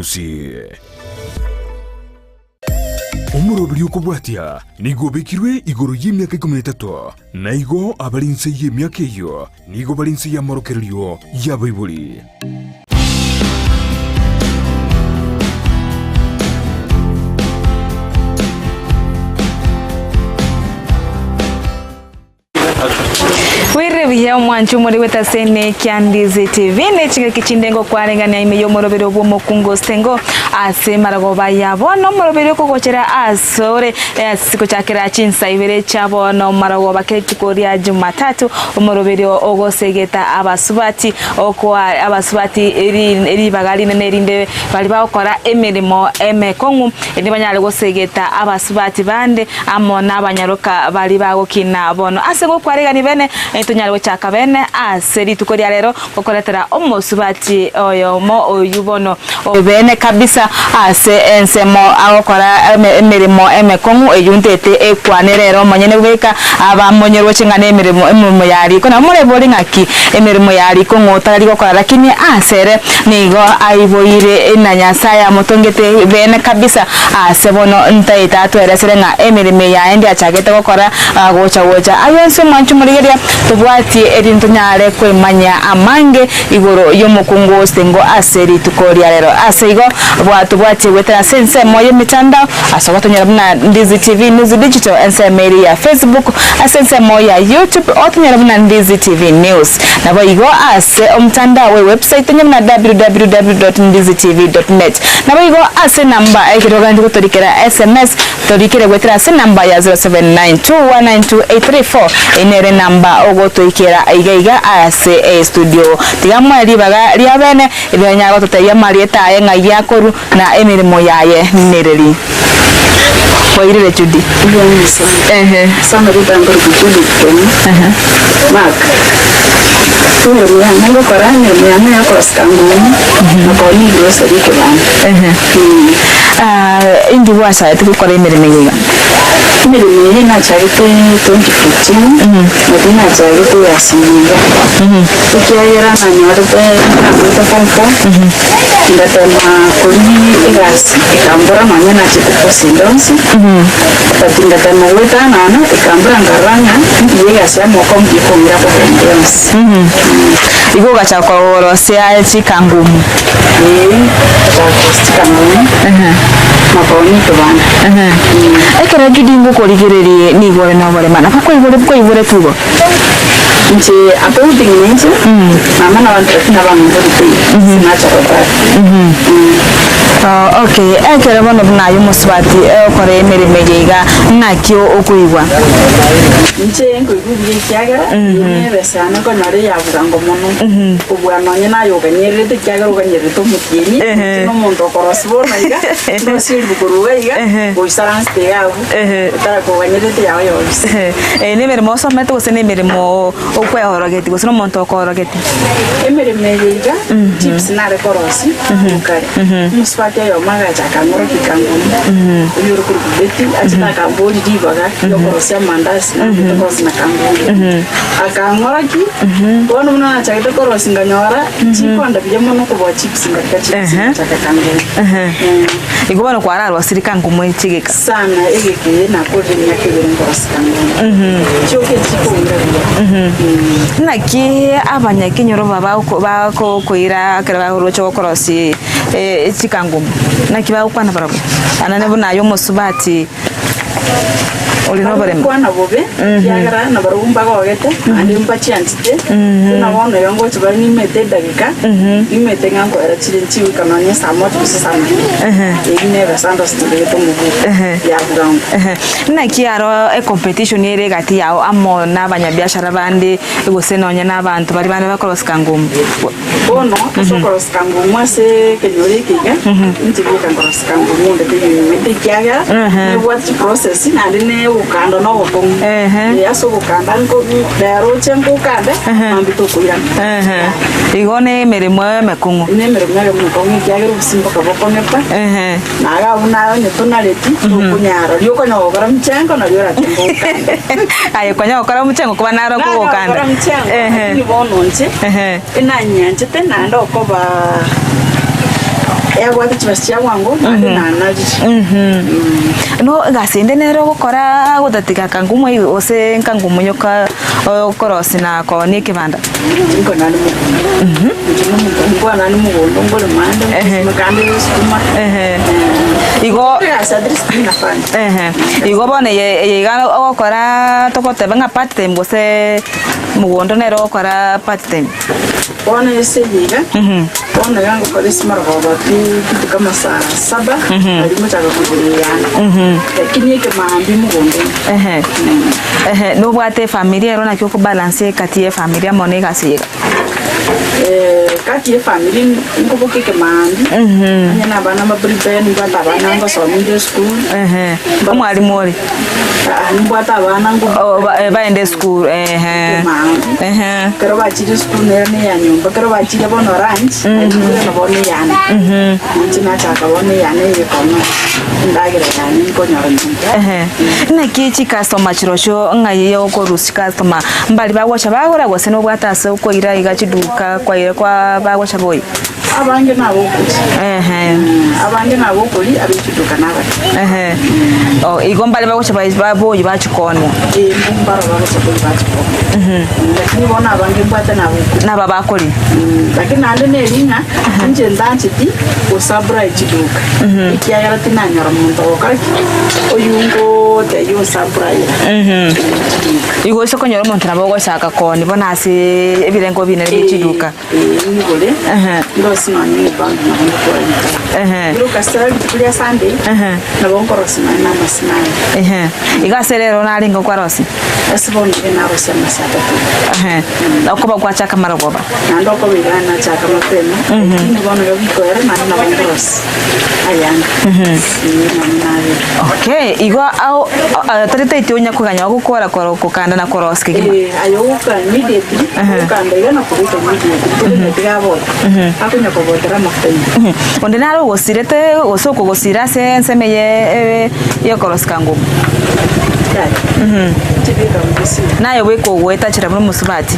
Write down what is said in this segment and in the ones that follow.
Gusii. Umurobiri ukubwatia nigo bekirwe igoro y'imyaka 13 na igo abarinse y'imyaka iyo nigo barinse y'amarokeryo y'abayibuli. Wirebiya mwanchu muri wetasene kya Ndizi TV nechinga kichindengo kwarengania imeyo morobero bwo Omokungu Stengo ase maragoba yabo no morobero kogochera asore siko chakira chinsa ibere chabo no maragoba ketikoria Jumatatu morobero ogosegeta abasubati okwa abasubati eri bagali nerinde bali bakora emirimo emekongu indi banyale gosegeta abasubati bande amona abanyaroka bali bagokina bono ase go kwarengani bene tunyalwe chaka bene aseri tukoria lero kokoletera omosubati oyo mo oyubono bene kabisa ase ensemo akora emirimo emekongu eyuntete ekwanerero monyene bweka abamonyerwo chingane emirimo yari kona murebori ngaki emirimo yari kongotari gokora lakini asere nigo aiboire enanyasaya motongete bene kabisa ase bono ntaita tweresere nga emirimo yaende achagete gokora gocha ayense manchu murigeria tubwati erinto nyare kwemanya amange igoro y'Omokungu Stengo aseri tukoria lero aseigo bwati wetera sense moye mitandao asogotonyera buna Ndizi TV News Digital ensemeri ya Facebook asense moya YouTube otonyera buna Ndizi TV News nabo igo ase omtandao we website nyemna www.ndizitv.net nabo igo ase namba ekiroga ndigotorikera SMS torikere wetera ase namba ya 0792192834 inere namba ogotoikera igaiga ase studio tigamwe libaga lia bene ibyanyago tutaya marieta yenga yakoru na emirimo yaye nereri koirire Judy sana rutango kujudi kwenye mark tuwe yango korane mwana yako skangu na koni grocery kebana indi wasa tukora emirimo yiga imirimo na charite 2015 madina charite yasinga tukiyera na nyorbe na kutokompo ndatema kuni igasi ikambura manya na chikuposindonsi tatinda tena weta nana ikambura ngaranga igasi amoko mbikomira kopendonsi igo gacha kwa orosia chikangumu chikangumu maboni tobana ekera judingo korigererie ni gore na gore mana kwa ibore tugo nje apondi nje mama na bantu na bangori sinacha kwa okay ekera bono buna yumuswati ekore emirimo yiga nakyo okuigwa nje ngoigubiye kyagara nebesana ko nare yavuga ngo mono ubwanonye nayo ganyerete kyagara uganyerete mutini no muntu okorosibona iga no siri bukuruga iga boisaranste yawo tara ko ganyerete yawo yose emirimo somete gose nemirimo okwehorogeti gose no muntu okorogeti emirimo yiga tips nare korosi ukare muswati yo maga chakamoro kikangu yoro kurubeti achita kamboli divaga yo korosia mandasi korosi na kangu akangora ki bono muna chakete korosi nganyora chikwanda bijamo no kubo chips ngaka chips chakakangu igobano kwararwa sirikangu mwe chigeka sana egeke na kodenya kebere korosi kangu choke chikunga naki abanyakinyoro bako koira kera rocho korosi chikangu naki bakwana barabo anane bona yo musubati olinovere kwana bobe yagara na barumba gogete andi mpachiantite na wono yongo tubari ni mete dakika imete ngango era chilinchi ukamanya samoto kusama ine basando studio to mubu ya ground na kiaro e competition ere gati yao amo na banyabiashara bande gose nonya n'abantu bari bane bakorosi kangumu bono sokorosi kangumu ase kenyori kiga ntibuka korosi kangumu ndete mete kiaga ne what process na ne ukando no bokom yaso bukanda ngo daro chengo kande ambito kuira igone emirimo emekungu ne emirimo emekungu kiagero busimba kabokonepa naga una ne tonaleti kunyara lyoko nyogora mchengo na lyora chengo kande aye kwanya okora mchengo kuba naro ko kanda ni bono nje ina nyanje tena ndo ko ba ya gwate chibastia wangu ande na naji no gasinde nero gukora gutatika kangumo ose kangumo nyoka korosi na ko ni kibanda ngo nani mu ngo nani mu ngo le manda mukande sukuma igo ya sadris na fan igo bone ye ga gukora tokote banga part time gose mugondo nero gukora part time bona ese yiga bona yangu kwa smart robot kitu kama saa 7 alimotaka kujuliana lakini yake maambi mugondo no bwate familia rona kyo ko balance kati ya familia monega siga kati ya familia ngo kike maambi anyana bana mabribe ni bata bana ngo so middle school mwalimu ori mbata bana ngo baende school pero bachiri school ne ya nyumba pero bachiri bono ranch no bono yana nchina chaka bono yana yekono ndagira yani ko nyoro na kichi customer chirosho ngaye yo ko rusi customer mbali bagwacha bagora gose no bwata se uko ira igachiduka kwa bagwacha boy abange nabo abange nabo kuli abichiduka naba oh igomba le bagwacha boy bachikona mbara bagwacha boy bachikona lakini bona abange mbata nabo bakoli lakini ande ne linga nje ndanchiti usabra ichiduka ikiagara tinanyora muntu okaki oyungo te yo sabra igo soko nyoro muntu nabo goshaka koni bona ase ebirengo bine bichiduka ngole ndo sinani bank na ndo ndo kasara bitulia Sunday na bonkorosi na masina igaserero na lingo kwa rosi asibone na rosi masata okuba kwa chaka maragoba na ndo ko bigana chaka mapema ni bono yo bikoera na bonkorosi ayanga okay igo au tarita itonya kuganya gukora kukanda na korosi kigima ayoka immediately kanda igana kuruka immediately tigabo akunya kobotera mafutani onde naro gosirete osoko gosira semeye ye korosi kangu nayo weko gweta chira muri musubati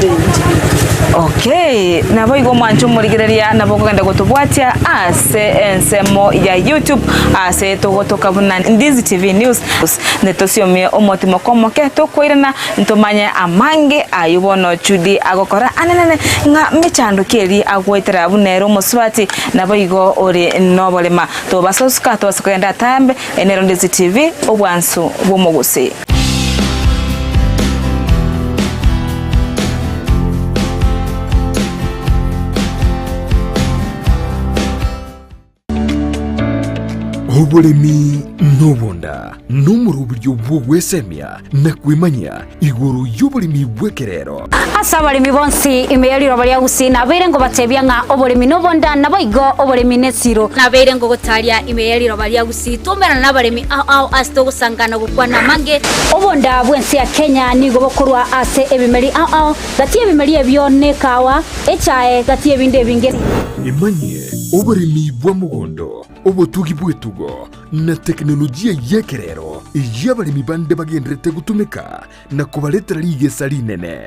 okay nabo igo mwancho murigireria nabo kugenda gutubwatia ase ensemo ya YouTube ase togotoka buna Ndizi TV News netosiomie omotimo komoke tokoirana ntomanye amange ayubono chudi agokora anene nga mechando keri agwetera bunero musubati nabo igo ori nobolema to basosuka to basokenda tambe enero Ndizi TV obwansu bwomogose Oburimi nobonda numuru buryo bwogwesemya na kwimanya iguru y'oburimi bwekerero asa abarimi bonsi imeyaliro bali Gusii nabere ngo batebya nga oburimi nobonda naboigo oburimi nesiro nabere ngo gotaria imeyaliro bali Gusii tumera nabarimi au asto gusangana gukwana mange obonda bwensi ya Kenya nigo bokurwa ase ebimeri au gatie ebimeri ebyone kawa echae gatie binde binge imanye oburimi bwa mugondo obutugi bwetugo na teknolojia yekerero y'abalimi bande bagendrete gutumika na kubaletera ligesa linene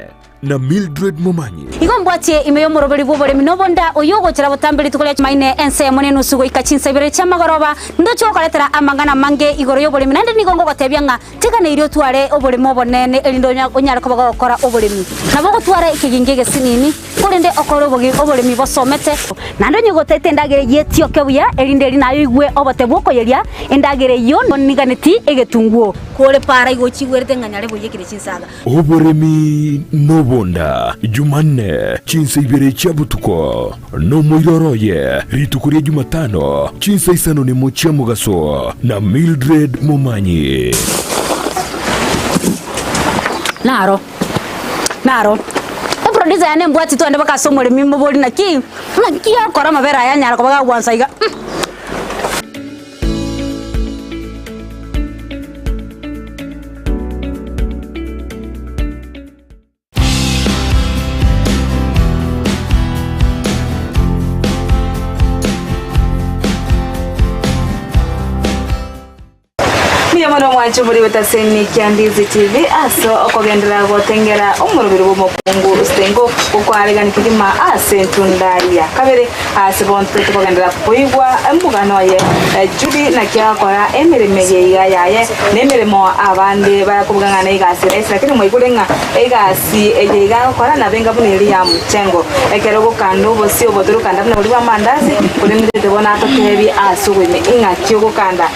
na Mildred Momanyi igombwatie imeyo moroberi bw'oburimi nobonda oyogo kira butambiri tukole maine ense yamone nusugo ikachinsa bire chamagoroba ndocho kaletera amangana mange igoro y'oburimi nande nigongo gotebya nga tekana irio tware oburimi obonene elindo onyara ko bagokora oburimi nabo gotwara ikigingege sinini kurinde okoro oburimi bosomete nando nyogotete ndagere yetio kebuya elinde linayo igwe obote bwoko yeria endagere yo niganeti egetunguo kore para igochigwerete nganyare boyekire chinsaga oburimi nobonda Jumanne chinsa ibere chabutuko no moiroroye ritukuria Jumatano chinsa isano ni mochia mugaso na Mildred Momanyi naro producer yane mbwati twende bakasomore mimbo boli na ki akora mabera yanyara ko bagwansa iga mono mwacho muri bataseni Ndizi TV aso okogendera gotengera omurubiri w'Omokungu Stengo ukwarega nikigima asentundaya kabere asibonto tukogendera kuigwa embugano ye Judy na kyakora emiremeye yaye nemiremo abande barakubugana igasi lakini mwikurenga igasi ejiga kora na benga buniri ya mchengo ekero gukando bosi obodurukanda na buri mandazi kuri ndete bona atokebi asugwime ingaki gukanda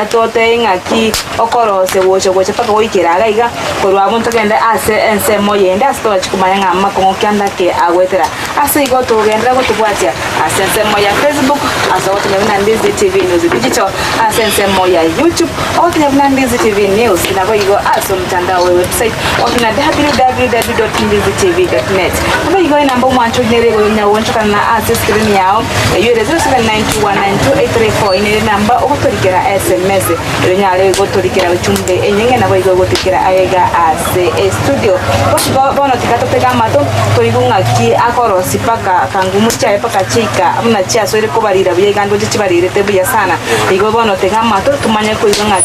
atote ingaki okorose woche paka wikiraga iga korwa muntu genda ase ensemo yende asitola chikumanya ngama kongokyanda ke agwetera ase igo tugenda gutubwatia ase ensemo ya Facebook ase otumena Ndizi TV News digital ase ensemo ya YouTube otumena Ndizi TV News nabo igo ase mtandao wa website otumena www.ndizitv.net nabo igo inamba mwancho nerego nyawonchoka na ase screen yao yure 0792192834 ine namba okutorikera SMS nyale gotorikera uchumbe enyenge nabo igo gotikera ayega ase studio bono tikatotega mato toigunga ki akorosi paka kangumu chae paka chika amna chia soire kobarira buyegando chibarire tebuya sana igo bono tega mato tumanye ko igunga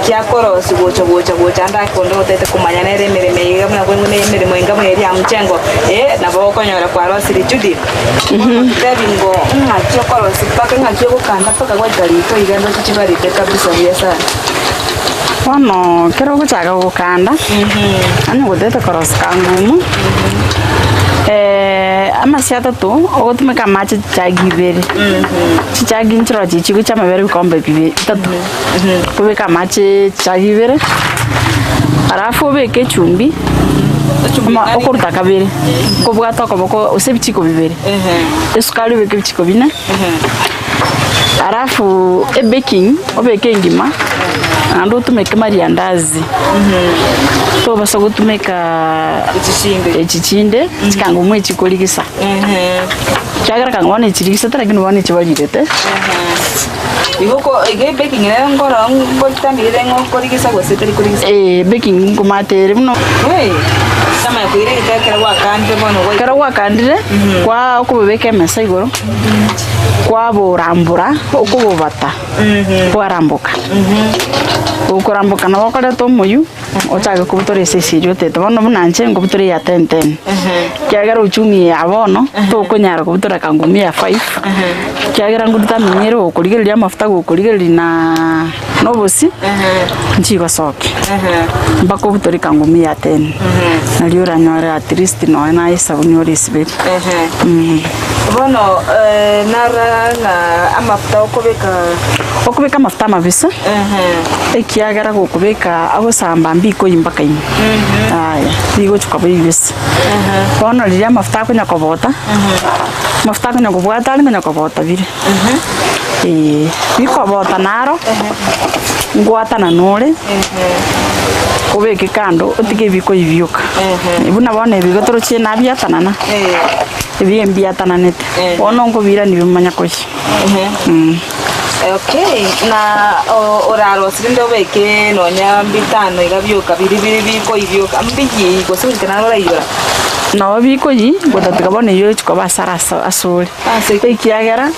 ki akorosi gocha anda kondo tete kumanya nere mireme yega bwengune miremo ingamo yeri amchengo nabo konyora kwa rosiri Judy tebingo ki akorosi paka ki gukanda paka gwajarito igando chibarire kabisa buya sana Wano kero guchaga gukanda ani gudete koros kangumu amasiata tu ogutumika machi chagibere chichagi nchiro chichigu chamabere bikombe bibi tatu kubika machi chagibere arafu ubeke chumbi okuruta kabere kubwata koboko usebichiko bibere esukali ubeke bichiko bine arafu baking obeke ngima ando tumeke mariandazi to basa gutumeka echichinde chikangumu echikoligisa chagara kangwane chirigisa tara kinu wane chibalirete igoko baking ngora ngotambire ngokoligisa goseteri koligisa baking ngumatere muno kama yakwire itakera wakande bono gwa kera wakandire kwa okubeka mesa igoro kwa borambura okubobata kwa rambuka ukurambuka na wakore to moyu ochaga kubutore sesirio tete bono bunanche ngubutore ya 10 kyagera uchumi ya bono to kunyara kubutore kangumi ya 5 kyagera nguduta minyero okurigeria mafuta okurigeria na nobosi nchi basoke mbako butore kangumi ya 10 na liora nyora at least no na isa bunyori sibet bono nara na amafuta okubeka mafuta mabisa ekiagara gukubeka agusamba mbiko imbaka ime aya bigo chukabibisa bono liria mafuta kunya kobota mafuta kunya kubwata ali kunya kobota bire biko bota naro ngwata na nore kubeke kando otike biko ivyuka ibuna bone bigo torochie na byatanana ebyembiatananete ono ngobira nibimanya koshi okay na oraro sinde obeke nonya mbitano igabyuka biri biko ivyuka mbigi gosubika narora ira no biko yi gotatikabone yo chiko basara asuri ikiagera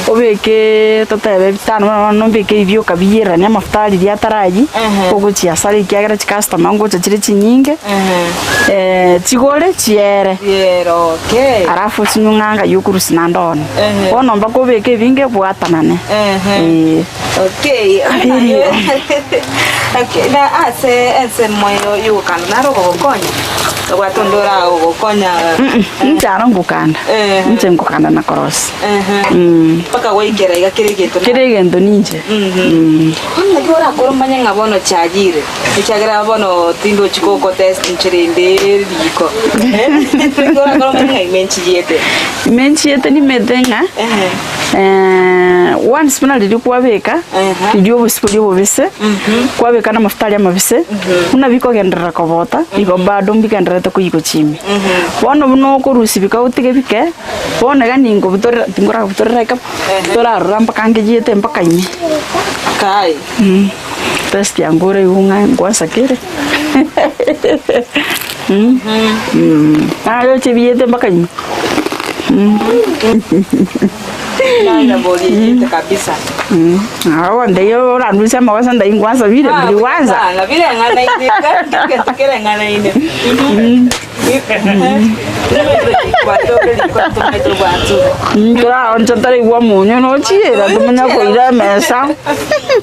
obeke totebe bitano no mbeke ivyuka biyera nya mafutali ya taraji oguchia sari ikiagera customer ngo chire chinyinge chigore chiere okay arafu chinyunganga yukurusi na ndone bono mbako beke binge bwatanane okay okay na ase moyo yukanda naro gokonya watondora gokonya ntaro ngukanda ngukanda na korosi paka waigera kirigento ninje ngora koromanya ngabono chagire ichagera bono tindo chikoko test nchirinde biko ngora koromanya imenchi yete ni medenga once muna lili kwabeka lili obusipuli kwabeka na mafutali amabise muna biko gendera kobota iko bado mbigendera kuyiko chimi bono buno korusi bika utige bike bono ganingo butora tingora butora reka tora ramba kange jete mpaka ime kai test yangore unga ngwasa kire ayo chibiyete mpaka ime Nana boli kabisa. Hawa ndio randusia makosa ndio ingwanza vile biliwanza. Na vile ngana ile kile ngana ile. Ngira onchantari wa munyo no chiera tumenya koira mesa.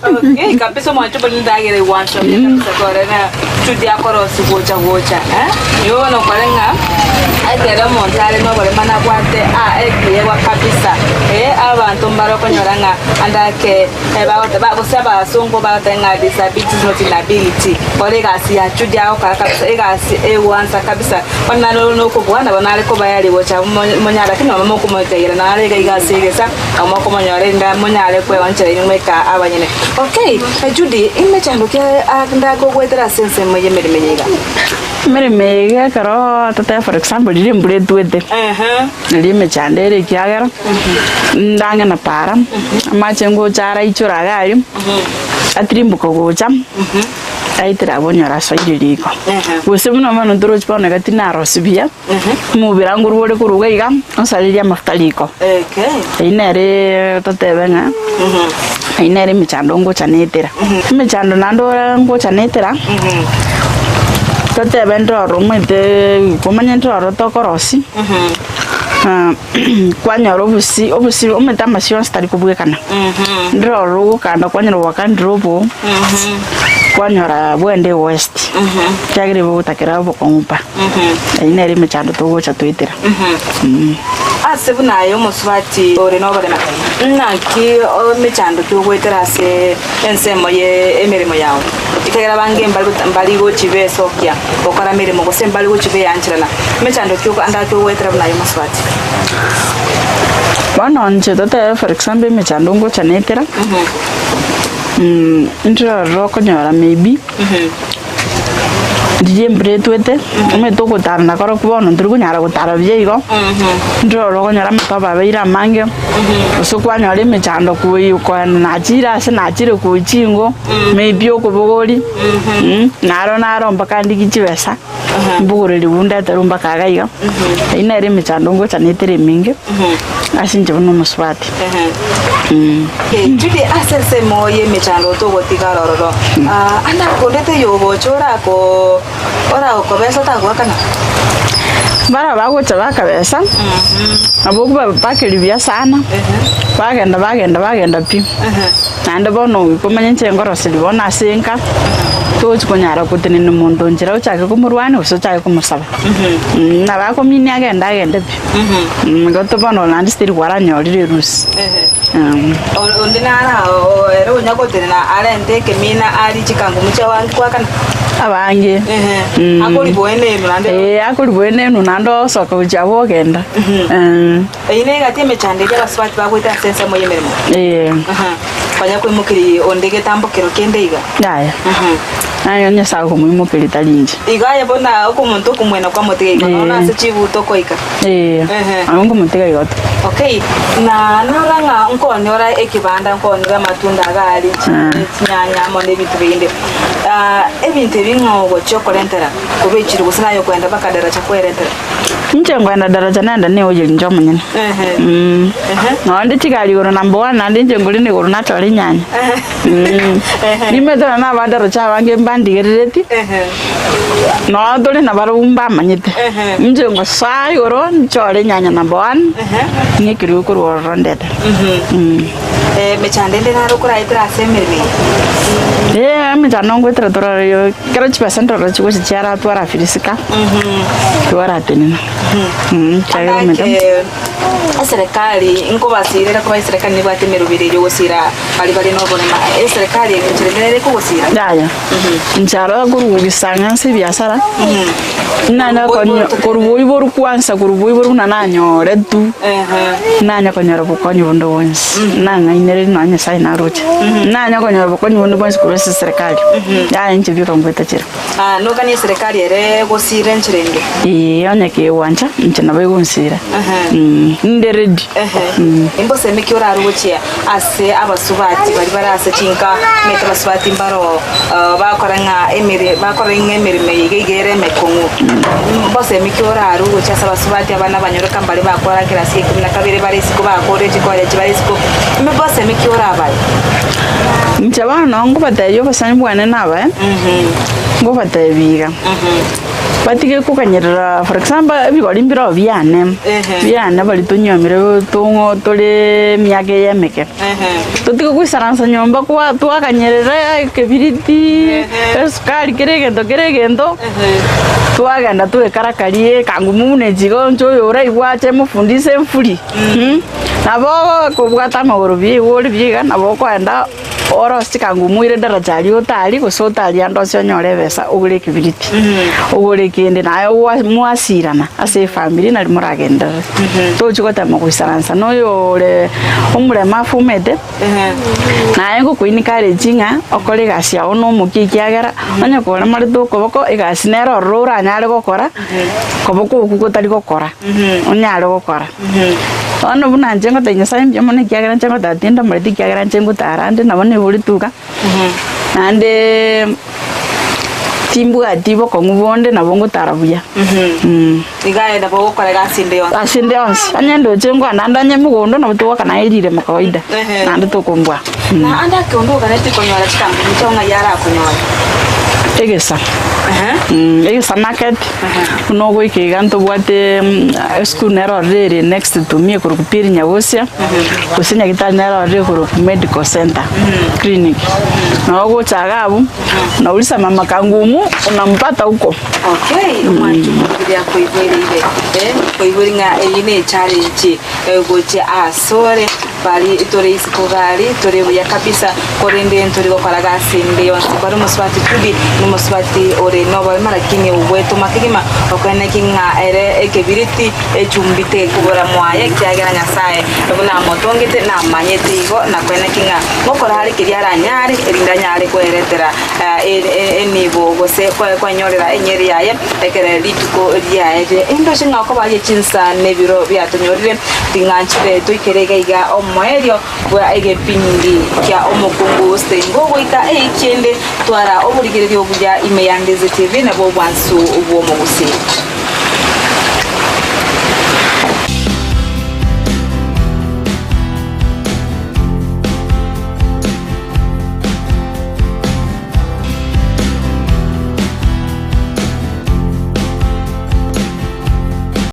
Okay, kabisa mwacho bali ndagere wancho kabisa na chudia korosi gocha yo no kwalenga agera montale no bale mana kwate ekiye wa kabisa abantu mbaroko nyoranga andake ba kusaba songo ba tenga disability not inability bale gasi ya chudia ka kabisa egasi ewansa kabisa wana no ko bwana banale ko bayali gocha monyara kino mama ko motaira na ale gasi gesa amako monyore nda monyale kwe wanchere ni mweka abanyene. Okay, Judy, imechandukia ndako gwetera sense moye merimega. Merimega karo tata for example diri mbure tuete. Nili mechandere kiagera. Ndanga na para. Machengo chara ichura gari. Atrimbuko gocha. Aitira bonyara soiririko. Usibuna mano ndoro chpona gatina rosibia. Mubira ngurwore kurugaiga osaliria maftaliko. Okay. Inere totebenga. Inere michando ngo chanetera. Michando nando ngo chanetera. Toteben ndoro mwete komanya ndoro tokorosi. Kwanyoro obusi ometa masiyo stari kubwekana. Ndoro kanda kwanyoro wakandrobo. Kwanyora bwende west. Kyagire butakira bokompa. Inere michando togocha twitira. Asebuna yo muswati ore no bale naki o michando twetera se ensemo ye emerimo yawo. Ikagera bange mbali go chibe sokya okora mirimo go sembali go chibe yanchirana michando twuko anda twetera buna yo muswati. Bana nje tata for example michando ngo chanetera. Intro roko nyora maybe. Dije mbre twete me to ko tarna karo ko no ndrugo nyara ko tarabye igo ndro ro nyara mata ba beira mange so kwa nyare me chando ko ko na jira se na jire ko chingo me bio ko bogori naro mpaka ndiki chibesa mbugore libunda tarumba kaga igo ina re me chando ngo chanetere minge asinje bono muswati Judy asese moye me chando to go tigaroro anda ko ndete yo bochora ko ora ukobesa takwa bara bagocha bakabesa aboku bakiribya sana bagenda pi nande bono komanya ncengoro silibona senka tochi konyara kutene n'umuntu njira uchake kumurwana usochake kumusaba nabako mini agenda pi ngoto bono nandi stiri kwaranyorire rusi ondinara ero nyakotene na arende kemina ali chikangu mucha wankwa kana abange akoli boene nande akoli boene nando soka ujabo genda ine gati mechandege baswati bakwita sense moye merimo kwanya kwimukiri ondege tambokero kendeiga yaya ayo nyasa ko mwimukiri talinji igaya bona uko muntu kumwena kwa motega nona se chibu tokoika ango mutega yoto. Okay, na naranga nkoni ora ekibanda nkoni ga matunda gali nyanya monde bitu binde ebintu bingo chokolentera kubechiri gusana yo kwenda bakadara chakwerentera nchengo enda daraja nanda ne oje njomo nyene no ndi tigali goro number 1 nandi njengo line goro natwali nyanya nimeto na badaro cha wange mbandi gereti no dole na barumba manyete njengo sai goro nchole nyanya number 1 ngikiri ukuru rondeta mechandende na rokura itra semerwe mechano ngwetra tora yo kero chipasento ro chiko chiara twara filisika twara tenina chayo meta serikali inko basirira ko serikali ni batemerubire yo gusira bali no bonema serikali nchirendere ko gusira yaya ncharo guru bisanga se biasara nana korubuyi boru kwansa korubuyi boru nananyo redu nanya konyara bukonyi bondo wons nanga inere nanya sai na rocha nanya konyara bukonyi bondo wons ko serikali ya nchi biko ngweta chira no kani serikali ere gusira nchirenge onye ke kwanja nchana bayonsira ndi ready imbo semeki orarugochia ase abasubati bari barase chinka meta basubati mbaro bakoranga emirime yigere mekongo imbo semeki orarugochia abasubati abana banyoroka mbari bakora kirasi 12 bari siko bakore chikoya chibari siko imbo semeki orabai nchabana ngo batayo basanye bwana naba ngo batabiga batike kukanyerera for example bigori mbiro byane bali tunyomire tungo tole myage yemeke tutiko kwisaransa nyomba kwa twakanyerera kebiriti skali keregendo twaganda tule karakarie kangumune jigo njoyora igwache mufundise mfuri nabo kubwata magoro wori biga nabo kwenda oro sikangumuire daraja lyo tali kusotali ando cyonyore besa ugure kibiriti ugure kende nayo mwasirana ase family nali muragenda tochikota makwisaransa noyore umure mafumete naye ngo kwini kare jinga okole gasya ono mukikiagera anya kora marito koboko igasinero rora nyale gokora koboko kukotali gokora onyale gokora ono buna njengo tenyasa mbyo mone kiagera njengo tatinda mariti kiagera njengo tarande nabone buri tuka ande timbu atibo kongubonde nabongo tarabuya igaye da bogo kore gasinde ons anyendo chengo ananda nyemugondo nabutuwa kana irire makawaida nande tokombwa na anda kondo kaneti konyora chikambu mchonga yara konyora egesa egesa market no go ikiganto bwate school nero rere next to me ko kupiri nyagosia kusinya kita nero rere ko medical center clinic na go chagabu na ulisa mama kangumu unampata huko mwanju ya kuibwiri ile kuibwiri nga ine challenge goche asore bali itore isikogari tore buya kabisa korende ntori gokora gasinde yonse bari muswati tubi muswati ore no bari marakini ubweto makigima okana kinga ere ekebiriti echumbite kubora mwaye kyagera nyasaye buna motongete na manyete igo na kwena kinga mokora hari kiriara nyari erinda nyari kweretera enibo gose kwa nyorera enyeri yaye ekere lituko yaye endo shinga ko baye chinsa nebiro byatonyorire tinganchire tuikerega omwerio bwa egepindi kya Omokungu Stengo goika ekiende twara oburigirerio buja ime ya Ndizi TV na bo bwansu ubwo mu Gusii